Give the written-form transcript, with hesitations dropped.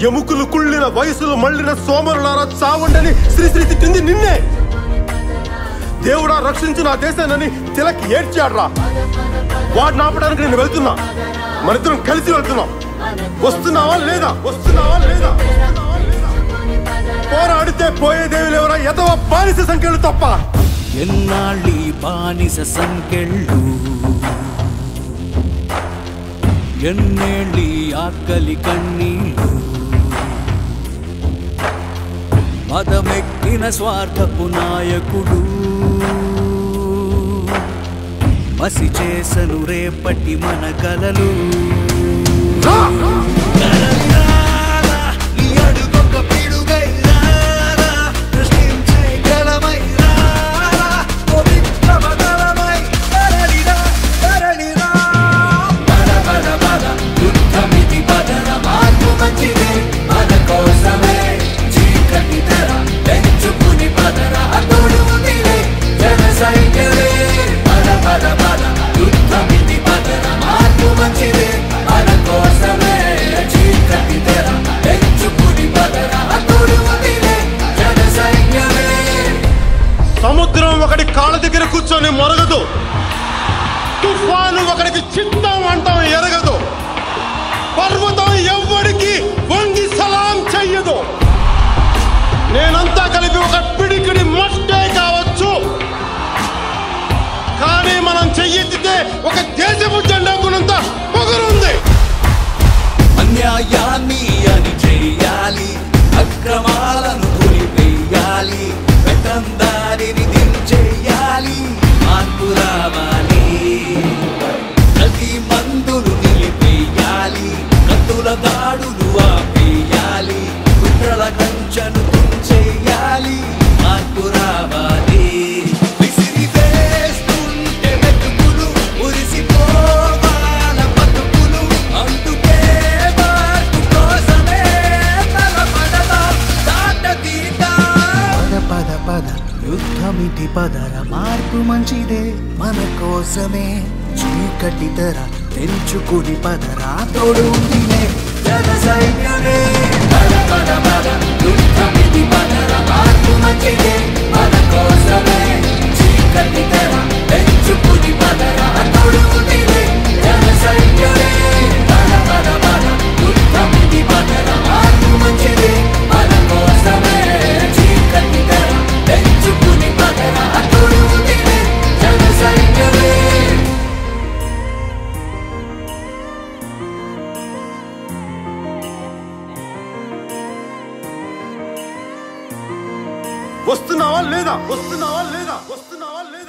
ఎముకలు కుళ్ళిన వయసులు మళ్ళిన సోమరులారా చావండని శ్రీశ్రీ తిట్టింది నిన్నే. దేవుడా రక్షించు నా దేశాన్ని తిలక్ ఏడ్చాడ్రా. వాడిని ఆపడానికి నేను వెళ్తున్నా. మనిద్దరం కలిసి వెళ్తున్నాం. వస్తున్నావా లేదా? వస్తున్నావా లేదా? పోరాడితే పోయేదేవి లేవరా ఎదవ బానిస సంఖ్యలు తప్ప. ఎన్నాళ్ళీ బానిస సంఖ్యలు, ఎన్నేళ్ళీ ఆకలి కన్నీళ్ళు, మదమెక్కిన స్వార్థపు నాయకుడు మసి చేసను రేపటి మన కలలు. సముద్రం ఒకటి కాళ్ళ దగ్గర కూర్చొని మొరగదు. తుఫాను ఒకడికి చిత్తం అంటాం ఎరగదు. పర్వతం ఎవ్వడికి వంగి సలాం చెయ్యదు. నేనంతా కలిపి ఒక పిడికిడి మట్టే కావచ్చు, కానీ మనం చెయ్యెత్తితే ఒక దేశపు జెండా గుణంత పొగరుంది. అన్యాయాన్ని అని చెయ్యాలి, అక్రమాలను కొలిపేయాలి, పెద్దందారిని దించేయాలి, మార్పు రావాలి. ప్రతి మందులు నిలిపేయాలి, కత్తుల దాడులు ఆపేయాలి, కుట్రల కంచెను తుంచేయాలి, మార్పు రావాలి. విసిరివేస్తుంటే వెతుకులు ఉరిసిపోవాల బతుకులు, అందుకే మార్పు కోసమే తలపడదాం దాటతీద్దాం. పద పద యుద్ధమిటి పదర, మార్పు మంచిదే మన కోసమే. చీకటి తెర తెంచుకుని పదరా, తోడు ఉందిలే జన సైన్యమే. పద పద పద యుద్ధమిటి పదర, మార్పు మంచిదే మన కోసమే. చీకటి తెర తెంచుకుని పదరా, తోడు ఉందిలే జన సైన్యమే. పద పద పద యుద్ధమిటి పదర, మార్పు మంచిదే మన కోసమే. చీకటి తెర తెంచుకుని పదరా, తోడు ఉందిలే జన సైన్యమే. వస్తున్నావా లేదా? వస్తున్నావా లేదా? వస్తున్నావా లేదా?